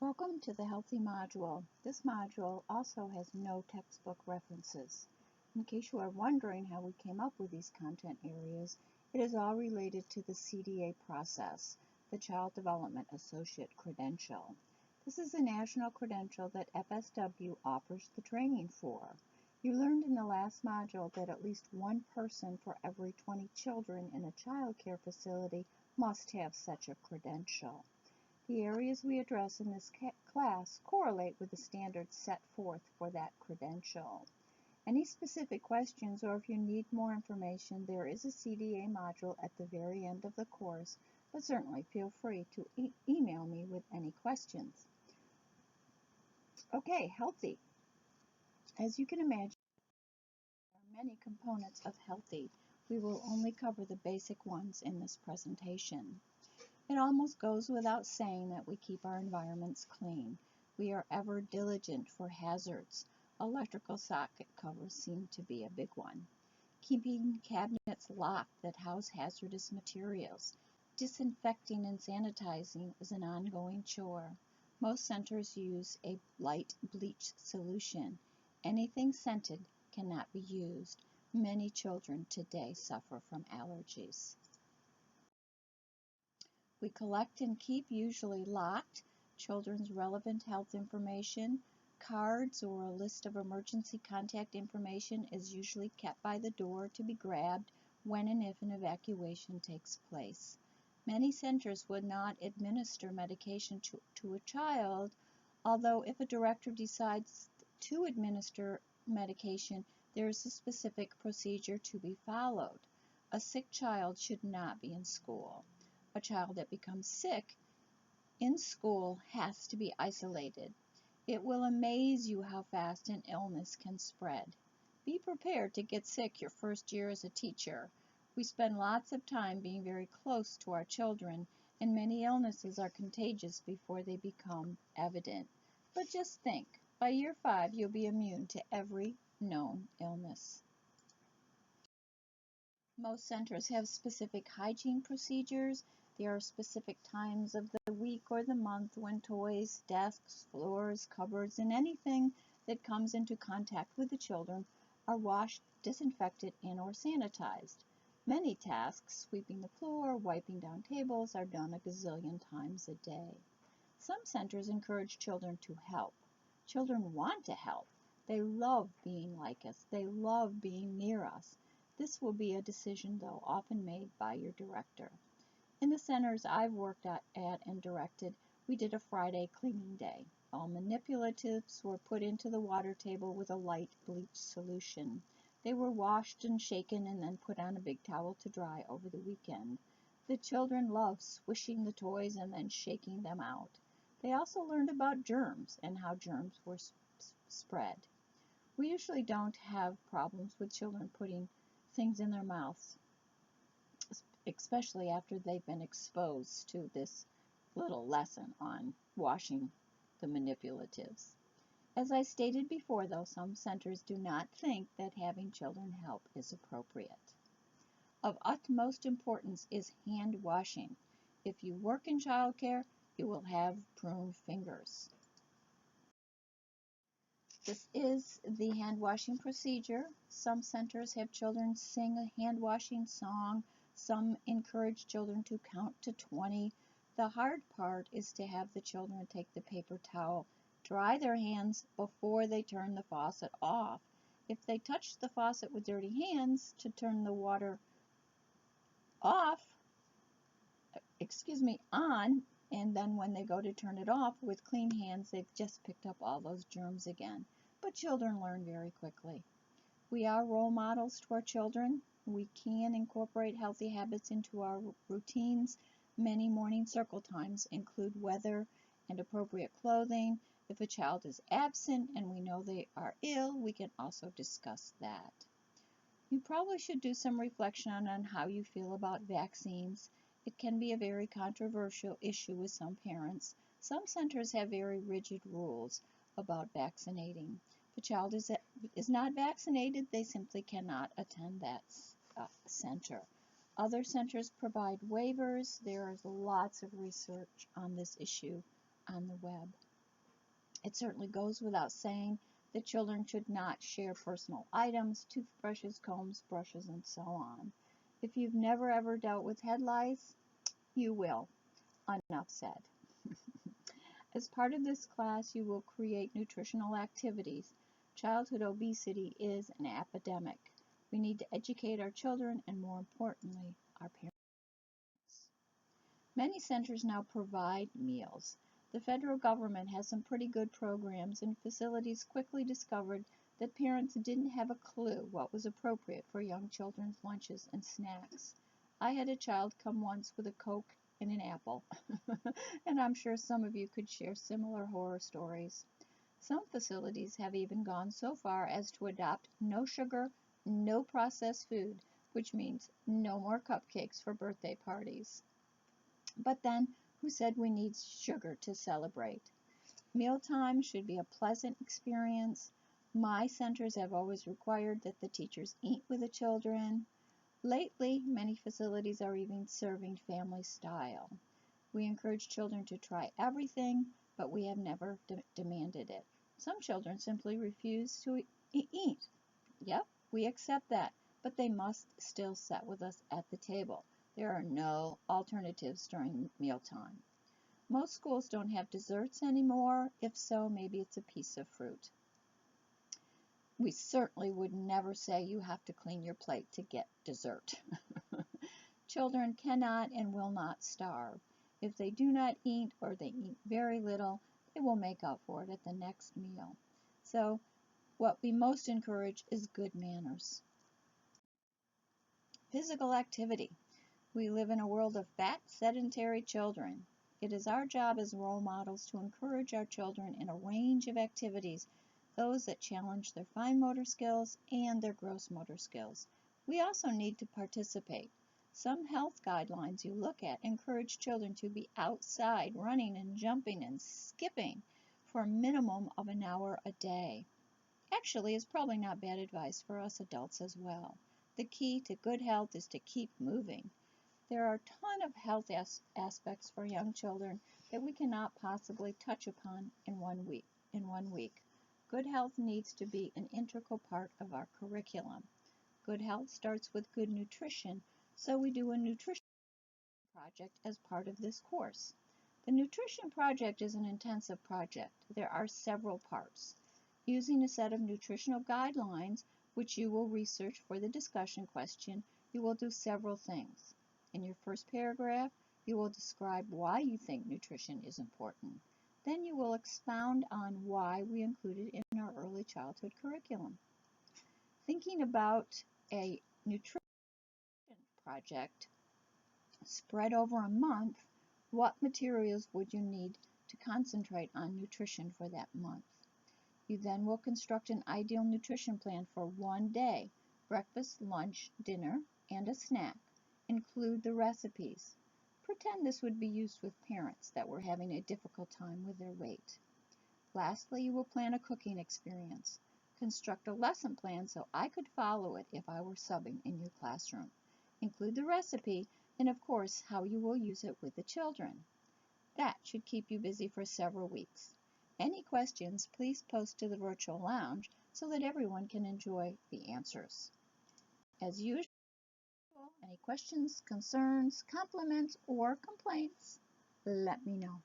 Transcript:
Welcome to the Healthy module. This module also has no textbook references. In case you are wondering how we came up with these content areas, it is all related to the CDA process, the Child Development Associate Credential. This is a national credential that FSW offers the training for. You learned in the last module that at least one person for every 20 children in a child care facility must have such a credential. The areas we address in this class correlate with the standards set forth for that credential. Any specific questions, or if you need more information, there is a CDA module at the very end of the course, but certainly feel free to email me with any questions. Okay, healthy. As you can imagine, there are many components of healthy. We will only cover the basic ones in this presentation. It almost goes without saying that we keep our environments clean. We are ever diligent for hazards. Electrical socket covers seem to be a big one. Keeping cabinets locked that house hazardous materials. Disinfecting and sanitizing is an ongoing chore. Most centers use a light bleach solution. Anything scented cannot be used. Many children today suffer from allergies. We collect and keep, usually locked, children's relevant health information. Cards or a list of emergency contact information is usually kept by the door to be grabbed when and if an evacuation takes place. Many centers would not administer medication to a child, although if a director decides to administer medication, there is a specific procedure to be followed. A sick child should not be in school. A child that becomes sick in school has to be isolated. It will amaze you how fast an illness can spread. Be prepared to get sick your first year as a teacher. We spend lots of time being very close to our children, and many illnesses are contagious before they become evident. But just think, by year 5 you'll be immune to every known illness. Most centers have specific hygiene procedures. There are specific times of the week or the month when toys, desks, floors, cupboards, and anything that comes into contact with the children are washed, disinfected, and/or sanitized. Many tasks, sweeping the floor, wiping down tables, are done a gazillion times a day. Some centers encourage children to help. Children want to help. They love being like us. They love being near us. This will be a decision, though, often made by your director. In the centers I've worked at and directed, we did a Friday cleaning day. All manipulatives were put into the water table with a light bleach solution. They were washed and shaken and then put on a big towel to dry over the weekend. The children loved swishing the toys and then shaking them out. They also learned about germs and how germs were spread. We usually don't have problems with children putting things in their mouths, especially after they've been exposed to this little lesson on washing the manipulatives. As I stated before, though, some centers do not think that having children help is appropriate. Of utmost importance is hand washing. If you work in childcare, you will have pruned fingers. This is the hand washing procedure. Some centers have children sing a hand washing song. Some encourage children to count to 20. The hard part is to have the children take the paper towel, dry their hands before they turn the faucet off. If they touch the faucet with dirty hands to turn the water on, and then when they go to turn it off with clean hands, they've just picked up all those germs again. But children learn very quickly. We are role models to our children. We can incorporate healthy habits into our routines. Many morning circle times include weather and appropriate clothing. If a child is absent and we know they are ill, we can also discuss that. You probably should do some reflection on how you feel about vaccines. It can be a very controversial issue with some parents. Some centers have very rigid rules about vaccinating. If a child is not vaccinated, they simply cannot attend that center. Other centers provide waivers. There is lots of research on this issue on the web. It certainly goes without saying that children should not share personal items, toothbrushes, combs, brushes, and so on. If you've never ever dealt with head lice, you will. Enough said. As part of this class, you will create nutritional activities. Childhood obesity is an epidemic. We need to educate our children and, more importantly, our parents. Many centers now provide meals. The federal government has some pretty good programs, and facilities quickly discovered that parents didn't have a clue what was appropriate for young children's lunches and snacks. I had a child come once with a Coke and an apple, and I'm sure some of you could share similar horror stories. Some facilities have even gone so far as to adopt no sugar, no processed food, which means no more cupcakes for birthday parties. But then, who said we need sugar to celebrate? Mealtime should be a pleasant experience. My centers have always required that the teachers eat with the children. Lately, many facilities are even serving family style. We encourage children to try everything, but we have never demanded it. Some children simply refuse to eat. Yep, we accept that, but they must still sit with us at the table. There are no alternatives during mealtime. Most schools don't have desserts anymore. If so, maybe it's a piece of fruit. We certainly would never say you have to clean your plate to get dessert. Children cannot and will not starve. If they do not eat or they eat very little, they will make up for it at the next meal. So what we most encourage is good manners. Physical activity. We live in a world of fat, sedentary children. It is our job as role models to encourage our children in a range of activities, those that challenge their fine motor skills and their gross motor skills. We also need to participate. Some health guidelines you look at encourage children to be outside running and jumping and skipping for a minimum of an hour a day. Actually, it's probably not bad advice for us adults as well. The key to good health is to keep moving. There are a ton of health aspects for young children that we cannot possibly touch upon in 1 week. Good health needs to be an integral part of our curriculum. Good health starts with good nutrition, so we do a nutrition project as part of this course. The nutrition project is an intensive project. There are several parts. Using a set of nutritional guidelines, which you will research for the discussion question, you will do several things. In your first paragraph, you will describe why you think nutrition is important. Then you will expound on why we include it in our early childhood curriculum. Thinking about a nutrition project spread over a month, what materials would you need to concentrate on nutrition for that month? You then will construct an ideal nutrition plan for one day, breakfast, lunch, dinner, and a snack. Include the recipes. Pretend this would be used with parents that were having a difficult time with their weight. Lastly, you will plan a cooking experience. Construct a lesson plan so I could follow it if I were subbing in your classroom. Include the recipe and, of course, how you will use it with the children. That should keep you busy for several weeks. Any questions, please post to the virtual lounge so that everyone can enjoy the answers. As usual, any questions, concerns, compliments, or complaints, let me know.